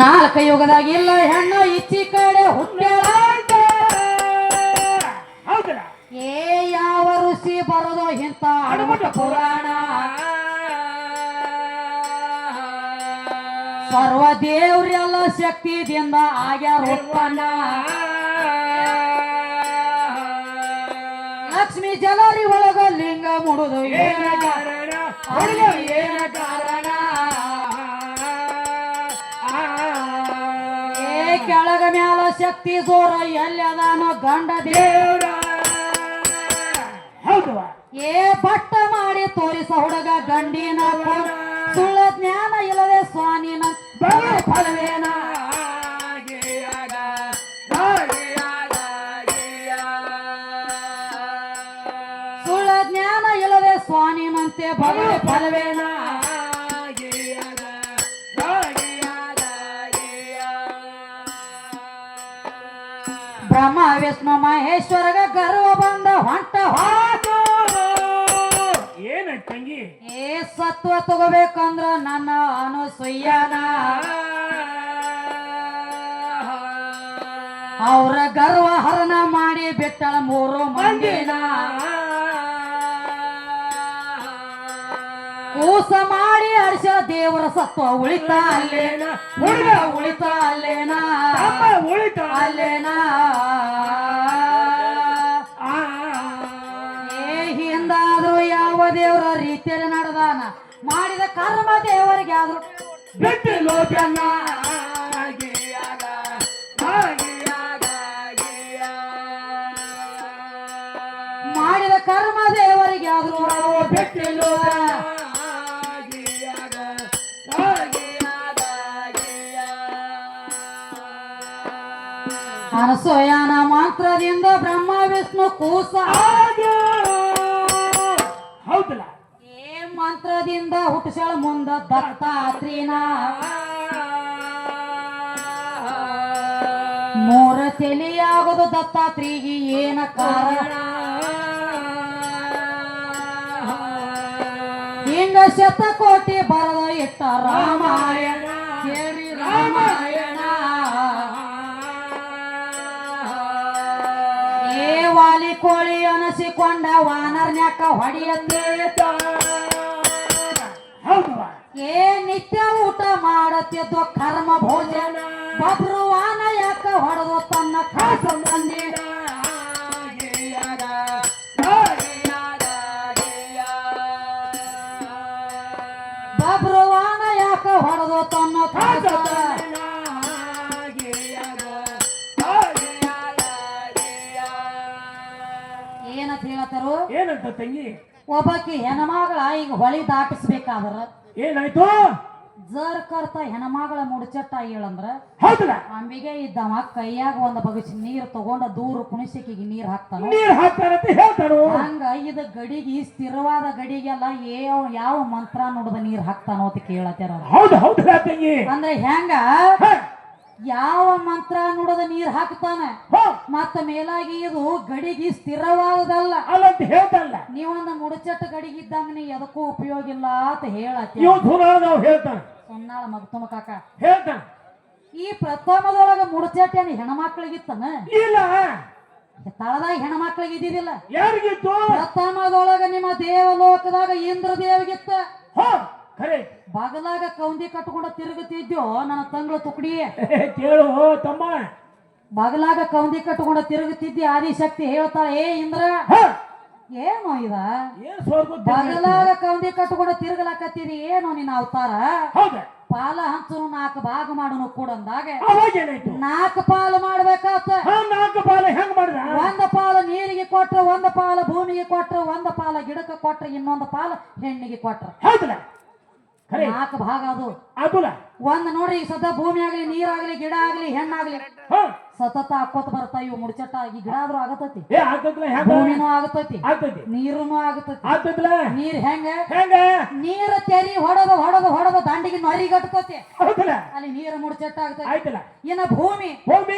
ನಾಲ್ಕ ಯುಗದಾಗಿಲ್ಲ ಹೆಣ್ಣು ಇಚ್ಚಿ ಕಡೆ ಹುಟ್ಟ್ಯಾಳ ಹೌದಲ್ಲ ಏ ಯಾವ ಋಷಿ ಬರೋದು ಇಂತ ಅಡಮಟ ಪುರಾಣ ಸರ್ವ ದೇವ್ರೆಲ್ಲ ಶಕ್ತಿದಿಂದ ಆಗ್ಯಾರ ಉತ್ಪನ್ನ ಲಕ್ಷ್ಮಿ ಜಲರಿ ಒಳಗ ಲಿಂಗ ಮುಡುದು ಏನ ಕಾರಣ ಏನ ಕಾರಣ ಏ ಕೆಳಗ ಮ್ಯಾಲ ಶಕ್ತಿ ಜೋರ ಎಲ್ಲದಾನೋ ಗಂಡ ದೇವ್ರ ಹೌದು ಏ ಬಟ್ಟ ಮಾಡಿ ತೋರಿಸ ಹುಡುಗ ಗಂಡಿನ ಸುಳ್ಳ ಜ್ಞಾನ ಇಲ್ಲದೆ ಸ್ವಾನಿನ ಫಲವೇನ ಸುಳ್ಳ ಜ್ಞಾನ ಇಲ್ಲದೆ ಸ್ವಾನಿನಂತೆ ಬಗೆ ಫಲವೇನ ಬ್ರಹ್ಮ ವಿಷ್ಣು ಮಹೇಶ್ವರಗ ಗರ್ವ ಬಂದ ಹೊಂಟ ಏನ ತಂಗಿ ಏ ಸತ್ವ ತಗೋಬೇಕಂದ್ರ ನನ್ನ ಅನುಸೂಯನ ಅವರ ಗರ್ವ ಹರಣ ಮಾಡಿ ಬಿಟ್ಟಳ ಮೂರು ಮಂದಿನ ಕೂಸ ಮಾಡಿ ಅರ್ಷ ದೇವರ ಸತ್ವ ಉಳಿತಾ ಅಲ್ಲೇನ ಹುಡುಗ ಉಳಿತಾ ಅಲ್ಲೇನ ಉಳಿತಾ ಅಲ್ಲೇನ ಹಿಂದಾದ್ರೂ ಯಾವ ದೇವರ ರೀತಿಯಲ್ಲಿ ನಡೆದಾನ ಮಾಡಿದ ಕರ್ಮ ದೇವರಿಗೆ ಆದ್ರೂ ಬಿಟ್ಟು ಲೋಕನ ಮಾಡಿದ ಕರ್ಮ ದೇವರಿಗೆ ಆದ್ರೂ ಬಿಟ್ಟಿಲ್ಲ ಅನಸೂಯನ ಮಂತ್ರದಿಂದ ಬ್ರಹ್ಮ ವಿಷ್ಣು ಕೂಸ ಹೌದಲ್ಲ ಏ ಮಂತ್ರದಿಂದ ಹುಟ್ಟಿಸಳ ಮುಂದ ದತ್ತಾತ್ರಿನ ಮೂರ ತಲೆಯಾಗೋದು ದತ್ತಾತ್ರಿಗೆ ಏನ ಕಾರಣ ಹಿಂಗ ಶತಕೋಟಿ ಬರದ ಇಟ್ಟ ರಾಮಾಯಣ ಕೇಳಿ ರಾಮಾಯಣ ಏ ವಾಲಿ ಕೋಳಿ ಅನಸಿಕೊಂಡ ವಾನರ್ನ್ಯಾಕ ಹೊಡಿಯತ್ತೆ ಏ ನಿತ್ಯ ಊಟ ಮಾಡತ್ತಿದ್ದು ಕರ್ಮ ಭೋಜನ ಬಬ್ರು ವಾನ ಯಾಕ ಹೊಡೆದು ತನ್ನ ಖಾಸ ಮಂದಿರ ಬಬ್ರು ವಾನ ಯಾಕ ಹೊಡೆದು ತನ್ನ ಖಾಸ ಏನಂತ ಹೇಳತ್ತಾರು ಏನಂತ ತಂಗಿ ಒಬ್ಬಾಕಿ ಹೆಣ್ಮಗಳ ಈಗ ಹೊಳಿ ದಾಟಿಸ್ಬೇಕಾದ್ರ ಏನಾಯ್ತು ಜರ್ ಕರ್ತ ಹೆಣ್ಮಗಳ ಮುಡ್ಚಟ್ಟ ಹೇಳಂದ್ರ ಹೌದಲ್ಲ ಅಂಬಿಗೆ ಇದ್ದವ ಕೈಯಾಗ ಒಂದ್ ಬಗಸಿ ನೀರ್ ತಗೊಂಡ ದೂರ ಕುಣಿಸಿಕಿಗೆ ನೀರ್ ಹಾಕ್ತಾನ ನೀರ್ ಹಾಕ್ತಾರಂತ ಹೇಳ್ತಾರು ಹಂಗ ಇದ ಗಡಿಗೆ ಸ್ಥಿರವಾದ ಗಡಿಗೆಲ್ಲ ಯಾವ ಮಂತ್ರ ನುಡಿದ ನೀರ್ ಹಾಕ್ತಾನೋ ಅಂತ ಕೇಳತ್ತಾರ ಹೌದು ಹೌದಲ್ಲ ತಂಗಿ ಅಂದ್ರೆ ಹೆಂಗ ಯಾವ ಮಂತ್ರ ನುಡದ ನೀರ್ ಹಾಕ್ತಾನ ಮತ್ತ ಮೇಲಾಗಿ ಇದು ಗಡಿಗೆ ಸ್ಥಿರವಾದದಲ್ಲ ಅಲ್ಲಂತ ಹೇಳ್ತಲ್ಲ ನೀವೊಂದ ಮುಡಚಟ್ಟ ಗಡಿಗಿದ್ದಂಗ ನೀ ಎದಕ್ಕೂ ಉಪಯೋಗ ಇಲ್ಲ ಅಂತ ಹೇಳತ್ತಿ ನಾವು ಹೇಳ್ತಾನೆ ಸೊನ್ನಾಳ ಮಗ್ತುಮ ಕಾಕ ಹೇಳ್ತಾನ ಈ ಪ್ರಥಮದೊಳಗ ಮುಡಚಟ್ಟ ಏನ್ ಹೆಣ್ಮಕ್ಳಿಗಿತ್ತನ ಇಲ್ಲ ತಳದಾಗ ಹೆಣ್ಮಕ್ಳಿಗೆ ಇದ್ದಿದ್ದಿಲ್ಲ ಯಾರಿಗಿತ್ತು ಪ್ರಥಮದೊಳಗ ನಿಮ್ಮ ದೇವಲೋಕದಾಗ ಇಂದ್ರ ದೇವಗಿತ್ತ ಖರೆ ಬಗಲಾಗ ಕೌಂದಿ ಕಟ್ಕೊಂಡ ತಿರುಗುತ್ತಿದ್ಯೋ ನನ್ನ ತಂಗಳ ತುಕಡಿ ಕೇಳು ತಮ್ಮ ಬಗಲಾಗ ಕೌಂದಿ ಕಟ್ಕೊಂಡ ತಿರುಗುತ್ತಿದ್ದಿ ಆದಿಶಕ್ತಿ ಹೇಳ್ತಾಳ ಏ ಇಂದ್ರ ಏನು ಇದ ಬಗಲಾಗ ಕೌಂದಿ ಕಟ್ಕೊಂಡ ತಿರುಗಲಾಕತ್ತಿದಿ ಏನು ನಿನ್ನ ಅವತಾರ ಪಾಲ ಹಂಚನು 4 ಭಾಗ ಮಾಡೋನು ಕೂಡ ಅಂದಾಗ 4 ಪಾಲು ಮಾಡ್ಬೇಕಾತ 4 ಪಾಲು ಹೆಂಗ್ ಮಾಡಿದ ಒಂದ ಪಾಲು ನೀರಿಗೆ ಕೊಟ್ರ ಒಂದ ಪಾಲು ಭೂಮಿಗೆ ಕೊಟ್ರ ಒಂದ ಪಾಲ ಗಿಡಕ್ಕೆ ಕೊಟ್ರ ಇನ್ನೊಂದು ಪಾಲು ಹೆಣ್ಣಿಗೆ ಕೊಟ್ರ ಹೌದಲ್ಲ 4 ಭಾಗ ಅದು ಅದುಲ ಒಂದ್ ನೋಡ್ರಿ ಈಗ ಸದಾ ಭೂಮಿ ಆಗ್ಲಿ ನೀರಾಗ್ಲಿ ಗಿಡ ಆಗ್ಲಿ ಹೆಣ್ಣಾಗ್ಲಿ ಸತತ ಹಾಕೋತ ಬರ್ತಾ ಇವು ಮುಡ್ಚಟ್ಟ ಈ ಗಿಡ ಆದ್ರೂ ಆಗತೈತಿ ಭೂಮಿನೂ ಆಗತೈತಿ ನೀರುನು ಆಗತೈತಿ ನೀರ್ ಹೆಂಗ ನೀರ ತೆರಿ ಹೊಡದ ಹೊಡದ ಹೊಡದ ದಂಡಿಗೆ ನರಿಗಟ್ಟತೈತಿ ಅಲ್ಲಿ ನೀರು ಮುಡ್ಚಟ್ಟ ಆಗ್ತೈತಿ ಇನ್ನ ಭೂಮಿ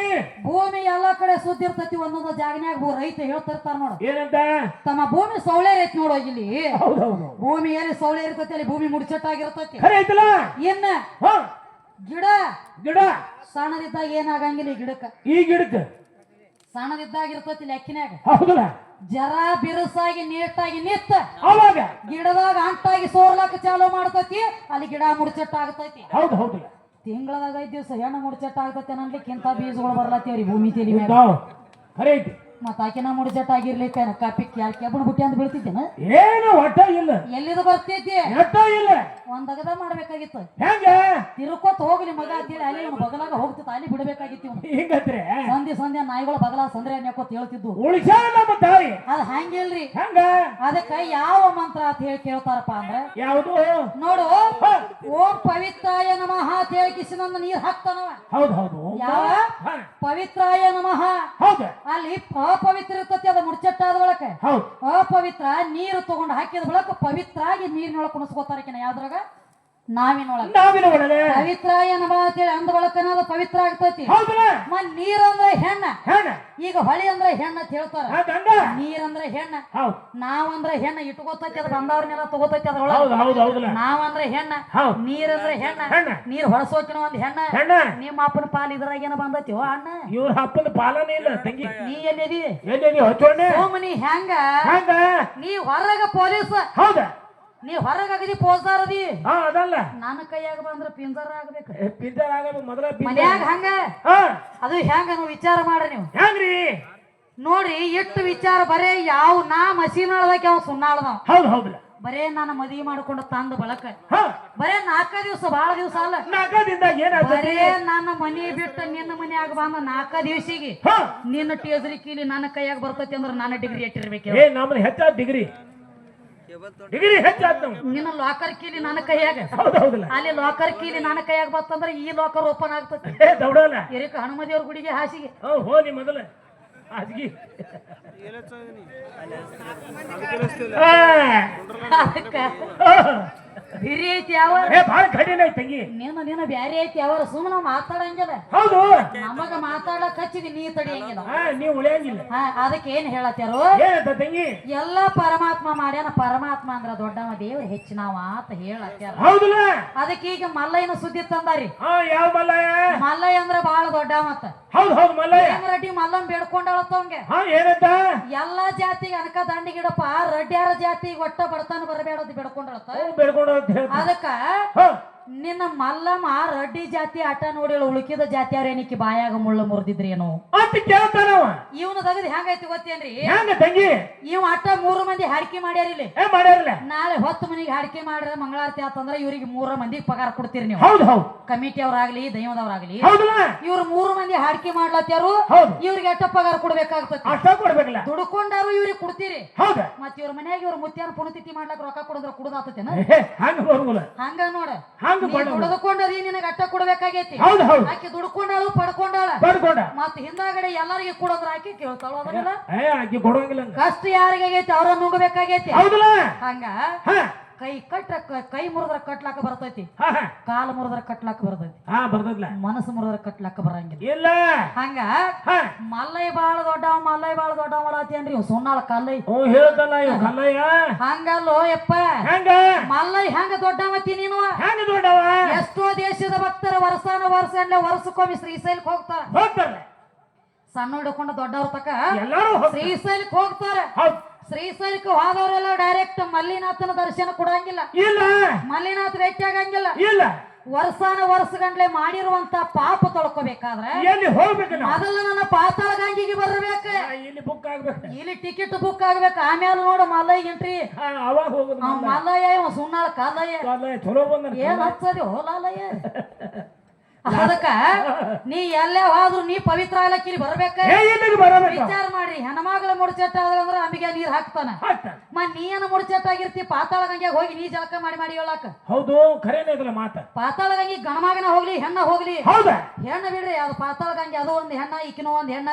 ಭೂಮಿ ಎಲ್ಲಾ ಕಡೆ ಸುದ್ದಿ ಇರ್ತೈತಿ ಒಂದೊಂದು ಜಾಗನ್ಯಾಗ ರೈತ ಹೇಳ್ತಿರ್ತಾರ ನೋಡು ಏನಂತ ತಮ್ಮ ಭೂಮಿ ಸೌಳೇರ್ ಐತಿ ನೋಡೋ ಇಲ್ಲಿ ಭೂಮಿ ಎಲ್ಲಿ ಸೌಳೆ ಇರ್ತೈತಿ ಅಲ್ಲಿ ಭೂಮಿ ಮುಡ್ಚಟ್ಟ ಆಗಿರ್ತೈತಿ ಇನ್ನ ಗಿಡ ಗಿಡ ಸಣ್ಣದಿದ್ದಾಗ ಏನಾಗಂಗಿಲ್ಲ ಈ ಗಿಡಕ್ಕ ಈ ಗಿಡಕ್ಕೆ ಸಣ್ಣದಿದ್ದಾಗ ಇರ್ತೈತಿ ಲೆಕ್ಕಿನ್ಯಾಗ ಹೌದಲ್ಲ ಜರ ಬಿರುಸಾಗಿ ನೀಟಾಗಿ ನಿತ್ತ ಅವಾಗ ಗಿಡದಾಗ ಅಂಟಾಗಿ ಸೋರ್ಲಕ್ಕ ಚಾಲು ಮಾಡ್ತೈತಿ ಅಲ್ಲಿ ಗಿಡ ಮುಡ್ಚಟ್ಟ ಆಗ್ತೈತಿ ಹೌದು ಹೌದು ತಿಂಗಳದಾಗ 5 ದಿವಸ ಹೆಣ್ಣು ಮುಡ್ಚಟ್ಟ ಆಗ್ತೈತಿ ಅನ್ನಲಿಕ್ಕೆ ಇಂಥ ಬೀಜಗಳು ಬರ್ಲತ್ತೇವ್ರಿ ಭೂಮಿ ತೆಲಿ ಖರೆ ಐತಿ ಮತ್ತ ಆಕಿನ ಮುಡ್ಚಟ್ಟ ಆಗಿರ್ಲಿಕ್ಕೆ ಕಾಪಿ ಕೆಬ್ಬಣ ಬುಟ್ಟಿ ಅಂತ ಬೀಳ್ತಿದ್ದೇನ ಏನು ಒಟ್ಟ ಇಲ್ಲ ಎಲ್ಲಿದು ಬರ್ತೈತಿ ಒಟ್ಟ ಇಲ್ಲ ಒಂದಗದ ಮಾಡ್ಬೇಕಾಗಿತ್ತು ಹೆಂಗ ತಿರುಕೋತ್ ಹೋಗ್ಲಿ ಮಗ ಅಂತೇಳಿ ಅಲ್ಲಿ ಇವ್ನು ಬಗಲಾಗ ಹೋಗ್ತಿತ್ತು ಅಲ್ಲಿ ಬಿಡ್ಬೇಕಾಗಿತ್ತು ಇವ್ನು ಹಿಂಗತ್ರೆ ಸಂಧ್ಯಾ ನಾಯಿಗಳು ಬಗಲ ಸಂದ್ರೆ ಅನ್ಯಾಕೋತ್ ಹೇಳ್ತಿದ್ದು ಉಳಿಸ್ಯಾರ ನಮ್ಮ ತಾಯಿ ಅದ್ ಹಂಗಿಲ್ರಿ ಹೆಂಗ ಅದಕ್ಕ ಯಾವ ಮಂತ್ರ ಅಂತ ಹೇಳಿ ಕೇಳ್ತಾರಪ್ಪ ಅಂದ್ರ ಯಾವುದು ನೋಡು ಓಂ ಪವಿತ್ರಾಯ ನಮಃ ಅಂತ ಹೇಳಿ ಕಿಸಿನಂದ ನೀರ್ ಹಾಕ್ತಾನವ ಹೌದು ಹೌದು ಯಾವ ಪವಿತ್ರಾಯ ನಮಃ ಹೌದು ಅಲ್ಲಿ ಅಪವಿತ್ರ ಇರ್ತತಿ ಅದ ಮುಡ್ಚಟ್ಟಾದ ಬಳಕ ಹೌದು ಅಪವಿತ್ರ ನೀರು ತಗೊಂಡು ಹಾಕಿದ ಬಳಕ ಪವಿತ್ರ ಆಗಿ ನೀರಿನೊಳಗೆ ಕುಣಿಸ್ಕೋತಾರಕಿನ ಯಾವ್ದ್ರಾಗ ನಾವಿನೊಳಗ ಪವಿತ್ರಾಯ ನಮಃ ಅಂತೇಳಿ ಅಂದ ಬಳಕನ ಪವಿತ್ರ ಆಗ್ತೈತಿ ಮತ್ ನೀರ್ ಅಂದ್ರೆ ಹೆಣ್ಣ ಈಗ ಹೊಳಿ ಅಂದ್ರೆ ಹೆಣ್ಣ ಅಂತ ಹೇಳ್ತಾರ ನೀರ್ ಅಂದ್ರೆ ಹೆಣ್ಣ ನಾವಂದ್ರೆ ಹೆಣ್ಣ ಇಟ್ಕೋತೈತಿ ಅದ್ ಬಂದವ್ರನ್ನೆಲ್ಲ ತಗೋತೈತಿ ಅದ್ರೊಳಗ ನಾವಂದ್ರೆ ಹೆಣ್ಣ ನೀರ್ ಅಂದ್ರೆ ಹೆಣ್ಣ ನೀರ್ ಹೊಳಸೋಕಿನ ಒಂದ್ ಹೆಣ್ಣ ನಿಮ್ಮ ಅಪ್ಪನ ಪಾಲ್ ಇದ್ರಾಗ ಏನ ಬಂದೈತಿ ಅಣ್ಣ ಇವ್ರ ಅಪ್ಪನ ಪಾಲನೆ ಇಲ್ಲ ತಂಗಿ ನೀ ಎಲ್ಲಿದಿ ಸೋಮನಿ ಹೆಂಗ ನೀ ಹೊರಗ ಪೊಲೀಸ್ ಹೌದ ನೀ ಹೊರಗದಿ ಪೋಸ್ದಾರ್ ಅದಿ ಅದಲ್ಲ ನನ್ನ ಕೈಯಾಗ ಬಂದ್ರ ಪಿಂಜರ್ ಆಗ್ಬೇಕು ಪಿಂಜರ್ ಆಗಬೇಕು ಮೊದಲ ಮನ್ಯಾಗ ಹಂಗ ಅದು ಹೆಂಗ ನೀವು ವಿಚಾರ ಮಾಡ್ರಿ ನೀವು ಹೆಂಗ್ರಿ ನೋಡ್ರಿ ಎಷ್ಟು ವಿಚಾರ ಬರೇ ಯಾವ ನಾ ಮಸೀನಾಳದಕ್ಕೆ ಅವ್ ಸುನ್ನಾಳದ ಹೌದು ಹೌದಲ್ಲ ಬರೇ ನಾನು ಮದುವೆ ಮಾಡ್ಕೊಂಡು ತಂದ ಬಳಕ ಬರೇ 4 ದಿವಸ ಬಾಳ ದಿವಸ ಅಲ್ಲ 4 ದಿನದಾಗ ಏನಾಗ್ತದೆ ಬರೇ ನನ್ನ ಮನಿ ಬಿಟ್ಟು ನಿನ್ನ ಮನ್ಯಾಗ ಬಂದ 4 ದಿವಸಿಗೆ ನಿನ್ನ ಟೇಜರಿ ಕೀಲಿ ನನ್ನ ಕೈಯಾಗ ಬರ್ತೈತಿ ಅಂದ್ರ ನಾನು ಡಿಗ್ರಿ ಇಟ್ಟಿರ್ಬೇಕು ನಮ್ದು ಹೆಚ್ಚಾದ ಡಿಗ್ರಿ ಹೆಚ್ಚಾದ ನಿನ್ನ ಲಾಕರ್ ಕೀಲಿ ನನ್ನ ಕೈಯಾಗ ಅಲ್ಲಿ ಲಾಕರ್ ಕೀಲಿ ನನ್ನ ಕೈಯಾಗ ಬರ್ತಂದ್ರ ಈ ಲಾಕರ್ ಓಪನ್ ಆಗ್ತೈತಿ ದೌಡಲ್ಲ ಎರಿಕ ಹನುಮದೇವ್ರ ಗುಡಿಗೆ ಹಾಸಿಗೆ ಹೋಲಿ ಮೊದಲ ಹಾಸಿಗೆ ಬಿರಿ ಐತಿ ಯಾವ ಬಹಳ ಕಠಿಣ ಐತಿ ತಂಗಿ ನೀನು ಬ್ಯಾರೆ ಐತಿ ಅವರ ಸುಮ್ಮನೆ ಮಾತಾಡಂಗಿಲ್ಲ ಹೌದು ನಮಗ ಮಾತಾಡಕ್ ಹಚ್ಚಿದಿ ನೀ ತಡಿಯಂಗಿಲ್ಲ ನೀವು ಉಳಿಯಂಗಿಲ್ಲ ಅದಕ್ಕೆ ಏನ್ ಹೇಳತ್ಯಾರು ತಂಗಿ ಎಲ್ಲಾ ಪರಮಾತ್ಮ ಮಾಡ್ಯಾನ ಪರಮಾತ್ಮ ಅಂದ್ರ ದೊಡ್ಡವ ದೇವ್ರ ಹೆಚ್ಚಿನವ ಅಂತ ಹೇಳತ್ಯಾರ ಹೌದಲ್ಲ ಅದಕ್ಕೆ ಈಗ ಮಲ್ಲಯ್ಯನ ಸುದ್ದಿ ತಂದಾರಿ ಯಾವ ಮಲ್ಲಯ್ಯ ಮಲ್ಲಯ್ಯ ಅಂದ್ರ ಬಾಳ ದೊಡ್ಡವ ಮತ್ತ ಹೌದು ಮಲ್ಲಯ್ಯ ರೆಡ್ಡಿ ಮಲ್ಲನ್ ಬೇಡ್ಕೊಂಡಾಳತ್ತವಂಗೆ ಏನಂತ ಎಲ್ಲಾ ಜಾತಿಗೆ ಅನಕ ದಂಡಿಗಿಡಪ್ಪ ರೆಡ್ಡಿಯಾರ ಜಾತಿಗೆ ಒಟ್ಟ ಬಡತಾನ ಬರಬೇಡದ್ ಬೇಡ್ಕೊಂಡಾಳತ್ತ ಅದಕ್ಕ ನಿನ್ನ ಮಲ್ಲಮ್ಮ ರೆಡ್ಡಿ ಜಾತಿ ಆಟ ನೋಡಿ ಉಳುಕಿದ ಜಾತಿಯವ್ರ ಏನಕ್ಕೆ ಬಾಯಾಗ ಮುಳ್ಳು ಮುರಿದಿದ್ರಿ ಏನೋ ಇವನು ತಗದ್ ಹೆಂಗೈತಿ ಗೊತ್ತೇನ್ರಿ ಇವ್ ಅಟ್ಟ 3 ಮಂದಿ ಹಾಡಿಕೆ ಮಾಡ್ಯಾರಿಲ್ಲಿ ನಾಳೆ 10 ಮನಿಗೆ ಹಾಡಿಕೆ ಮಾಡ್ರ ಮಂಗಳಾರತಿ ಆತಂದ್ರ ಇವ್ರಿಗೆ 3 ಮಂದಿಗೆ ಪಗಾರ ಕೊಡ್ತೀರಿ ನೀವು ಕಮಿಟಿ ಅವ್ರಾಗ್ಲಿ ದೈವದವ್ರಾಗ್ಲಿ ಇವ್ರು 3 ಮಂದಿ ಹಾಡಿಕೆ ಮಾಡ್ಲತ್ಯಾರು ಇವ್ರಿಗೆ ಎಟ್ಟ ಪಗಾರ ಕೊಡ್ಬೇಕಾಗ್ತದೆ ದುಡ್ಕೊಂಡಾರು ಇವ್ರಿಗೆ ಕೊಡ್ತೀರಿ ಮತ್ ಇವ್ರ ಮನ್ಯಾಗ ಇವ್ರ ಮುತ್ಯಾನ ಪುನತಿಥಿ ಮಾಡ್ಲಕ್ ರೊಕ್ಕ ಕೊಡಿದ್ರ ಕುಡ್ದಾತೇನ ಹಂಗ ನೋಡ ದುಡ್ಕೊಂಡ್ರಿ ನಿನಗೆ ಅಟ್ಟ ಕೊಡ್ಬೇಕಾಗೈತಿ ಆಕಿ ದುಡ್ಕೊಂಡಾಳು ಪಡ್ಕೊಂಡಾಳ ಮತ್ ಹಿಂದಾಗಡೆ ಎಲ್ಲರಿಗೆ ಕೊಡೋದ್ರ ಆಕಿ ಕೇಳ್ತಾಳು ಅದನ್ನೆಲ್ಲ ಕಷ್ಟ ಯಾರಿಗಾಗೈತಿ ಅವ್ರ ನುಂಗಬೇಕಾಗೈತಿ ಹಂಗ ಕೈ ಮುರಿದ್ರ ಕಟ್ಲಾಕ ಬರ್ತೈತಿ ಕಾಲ ಮುರಿದ್ರ ಕಟ್ಲಾಕ ಬರ್ತೈತಿ ಮನಸ್ಸು ಮುರಿದ್ರ ಕಟ್ಲಾಕ ಬರಂಗಿಲ್ಲ ಹಂಗ ಮಲ್ಲಯ್ಯ ಬಾಳ ದೊಡ್ಡವ ಮಾಡತ್ತೇನ್ರಿ ಸುನ್ನಾಳ ಕಲ್ಲಯ್ಯ ಹಂಗಲ್ಲೋ ಯಪ್ಪ ಮಲ್ಲಯ್ಯ ಹೆಂಗ ದೊಡ್ಡವತಿ ನೀನು ಎಷ್ಟೋ ದೇಶದ ಭಕ್ತರ ವರ್ಷಕ್ಕೊಮ್ಮೆ ಶ್ರೀಶೈಲಕ್ಕೆ ಹೋಗ್ತಾರ ಸಣ್ಣ ಹಿಡ್ಕೊಂಡು ದೊಡ್ಡವ್ರ ತಕ ಶ್ರೀಶೈಲಕ್ಕೆ ಹೋಗ್ತಾರ ಶ್ರೀಶೈಲಕ್ಕೆ ಹೋದವರೆಲ್ಲ ಡೈರೆಕ್ಟ್ ಮಲ್ಲಿನಾಥನ ದರ್ಶನ ಕೊಡಂಗಿಲ್ಲ ಮಲ್ಲಿನಾಥ್ ಭೇಟಿ ಆಗಂಗಿಲ್ಲ ವರ್ಷ ಗಂಟ್ಲೆ ಮಾಡಿರುವಂತ ಪಾಪ ತೊಳ್ಕೋಬೇಕಾದ್ರೆ ಮೊದಲು ನನ್ನ ಪಾತಾಳ ಗಂಗಿಗೆ ಬರ್ಬೇಕು ಇಲ್ಲಿ ಟಿಕೆಟ್ ಬುಕ್ ಆಗ್ಬೇಕು ಆಮೇಲೆ ನೋಡು ಮಲ್ಲಯ್ಯ ಎಂಟ್ರಿ ಮಲ್ಲಯ್ಯ ಸುನ್ನಾಳ ಕಾಲಯ್ಯ ಏನ್ ಹಚ್ಚದಿ ಹೋಲಯ್ಯ ಅದಕ್ಕ ನೀ ಎಲ್ಲೇ ಹೋದ್ರು ನೀ ಪವಿತ್ರ ಇಲಾಖೆಲಿ ಬರ್ಬೇಕ ವಿಚಾರ ಮಾಡ್ರಿ ಹೆಣ್ಮಗಳ ಮುಡ್ಚಟ್ಟ ಆದ್ರ ಅಂಬಿಗೆ ನೀರ್ ಹಾಕ್ತಾನ ನೀ ಏನ ಮುಡ್ಚಟ್ಟ ಆಗಿರ್ತಿ ಪಾತಾಳ ಗಂಗೆ ಹೋಗಿ ನೀ ಜಳಕ ಮಾಡಿ ಹೇಳಾಕ ಹೌದು ಖರೇನೆ ಮಾತ ಪಾತಾಳ ಗಂಗೆ ಗಣಮಗನ ಹೋಗ್ಲಿ ಹೆಣ್ಣ ಹೋಗ್ಲಿ ಹೆಣ್ಣ ಬಿಡ್ರಿ ಅದು ಪಾತಾಳ ಗಂಗೆ ಅದು ಒಂದ್ ಹೆಣ್ಣ ಈಕಿನೋ ಒಂದ್ ಹೆಣ್ಣ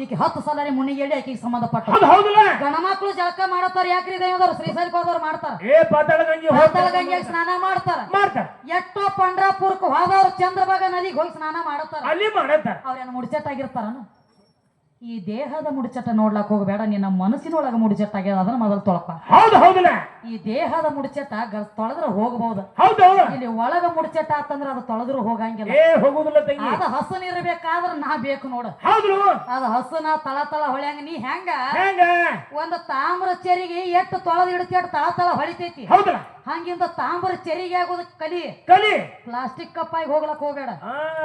ಈಕಿ 10 ಸಲ ಮುನಿಗೆ ಹೇಳಿ ಆಕಿಗೆ ಸಂಬಂಧಪಟ್ಟ ಗಣಮಕ್ಳು ಜಳಕ ಮಾಡತ್ತಾರ ಯಾಕ್ರಿ ದೈವದವ್ರು ಶ್ರೀಶೈಲಕ್ಕೆ ಹೋದವ್ರು ಮಾಡ್ತಾರ ಪಾತಾಳ ಗಂಗೆ ಸ್ನಾನ ಮಾಡ್ತಾರ ಎಷ್ಟೋ ಪಂಡ್ರಾಪುರಕ್ಕೆ ಹೋದವ್ರು ಚಂದ್ರಭಾಗ ನದಿಗೆ ಹೋಗಿ ಸ್ನಾನ ಮಾಡತ್ತಾರ ಅಲ್ಲಿ ಮಾಡತ್ತಾರ ಅವ್ರೇನು ಮುಡ್ಚಟ್ಟಾಗಿರ್ತಾರ ಈ ದೇಹದ ಮುಡಿಚಟ ನೋಡ್ಲಾಕ್ ಹೋಗಬೇಡ, ನಿನ್ನ ಮನಸ್ಸಿನೊಳಗ ಮುಡಿಚಟ ಆಗ್ಯದ, ಅದನ್ನ ಮೊದಲು ತೊಳಪ. ಹೌದು ಹೌದಲ್ಲ, ಈ ದೇಹದ ಮುಡಿಚಟ ತೊಳೆದ್ರ ಹೋಗಬಹುದು. ಹೌದು, ಇಲ್ಲಿ ಒಳಗ ಮುಡಿಚಟ ಆತಂದ್ರ ಅದು ತೊಳೆದ್ರು ಹೋಗಂಗಿಲ್ಲ. ಹೋಗುದಿಲ್ಲ ತಂಗಿ. ಅದ ಹಸನ್ ಇರ್ಬೇಕಾದ್ರ ನಾ ಬೇಕು ನೋಡು. ಹೌದು, ಅದ ಹಸನ ತಳ ತಳ ಹೊಳ್ಯಾಂಗ. ನೀ ಹೆಂಗ ಹೆಂಗ ಒಂದ್ ತಾಮ್ರ ಚೆರಿಗೆ ಎಷ್ಟು ತೊಳೆದ್ ಇಡ್ತಿ ಅಟ್ ತಳ ತಳ ಹೊಳಿತೈತಿ. ಹೌದಲ್ಲ, ಹಂಗಿಂದ ತಾಮ್ರ ಚೆರಿಗೆ ಆಗೋದ ಕಲಿ. ಕಲಿ ಪ್ಲಾಸ್ಟಿಕ್ ಕಪ್ಪಾಗಿ ಹೋಗ್ಲಕ್ ಹೋಗ್ಬೇಡ.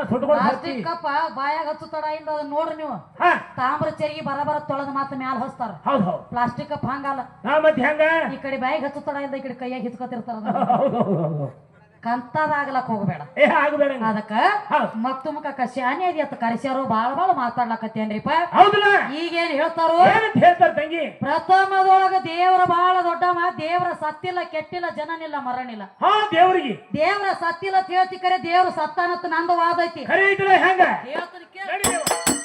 ಸುಟ್ಕೊಂಡು ಪ್ಲಾಸ್ಟಿಕ್ ಕಪ್ಪ ಬಾಯಾಗ ಹಚ್ಚು ತಡ ಇಂದ ಅದನ್ನ ನೋಡ್ರಿ ನೀವು. ತಾಮ್ರ ಚೆರಿಗೆ ಬರಬರ ತೊಳೆದ ಮಾತ್ರ ಮ್ಯಾಲ ಹಚ್ತಾರ. ಹೌದು ಹೌದು, ಪ್ಲಾಸ್ಟಿಕ್ ಕಪ್ ಹಂಗಲ್ಲ. ಮತ್ತೆ ಹೆಂಗ ಈ ಕಡೆ ಬಾಯಿಗೆ ಹಚ್ಚು ತಡ ಇಂದ ಈ ಕಡೆ ಕೈಯಾಗ ಹಿಚ್ಕೊತಿರ್ತಾರ. ಹೌದು, ಕಂತದಾಗ್ಲಕ್ ಹೋಗ್ಬೇಡ. ಆಗಬೇಡ. ಅದಕ್ಕ ಮಕ್ತು ಮುಖ ಶಾನೆ ಅದಿ ಅಂತ ಕರೆಸ್ಯಾರು. ಬಾಳ ಮಾತಾಡ್ಲಕತ್ತೇನ್ರಿಪ್ಪ. ಹೌದಲ್ಲ, ಈಗೇನ್ ಹೇಳ್ತಾರೋ ಹೇಳ್ತಾರ ತಂಗಿ. ಪ್ರಥಮದೊಳಗ ದೇವರ ಬಹಳ ದೊಡ್ಡ ದೇವರ ಸತ್ತಿಲ್ಲ, ಕೆಟ್ಟಿಲ್ಲ, ಜನನಿಲ್ಲ, ಮರಣಿಲ್ಲ. ದೇವ್ರಿಗೆ ದೇವರ ಸತ್ತಿಲ್ಲ ಹೇಳ್ತಿ ಕರೆ, ದೇವ್ರ ಸತ್ತಾನತ್ ನಂದು ವಾದ ಐತಿ. ಖರೆ ಐತಿಲ್ಲ ಹೆಂಗ ಹೇಳ್ತೀನಿ ಕೇಳು.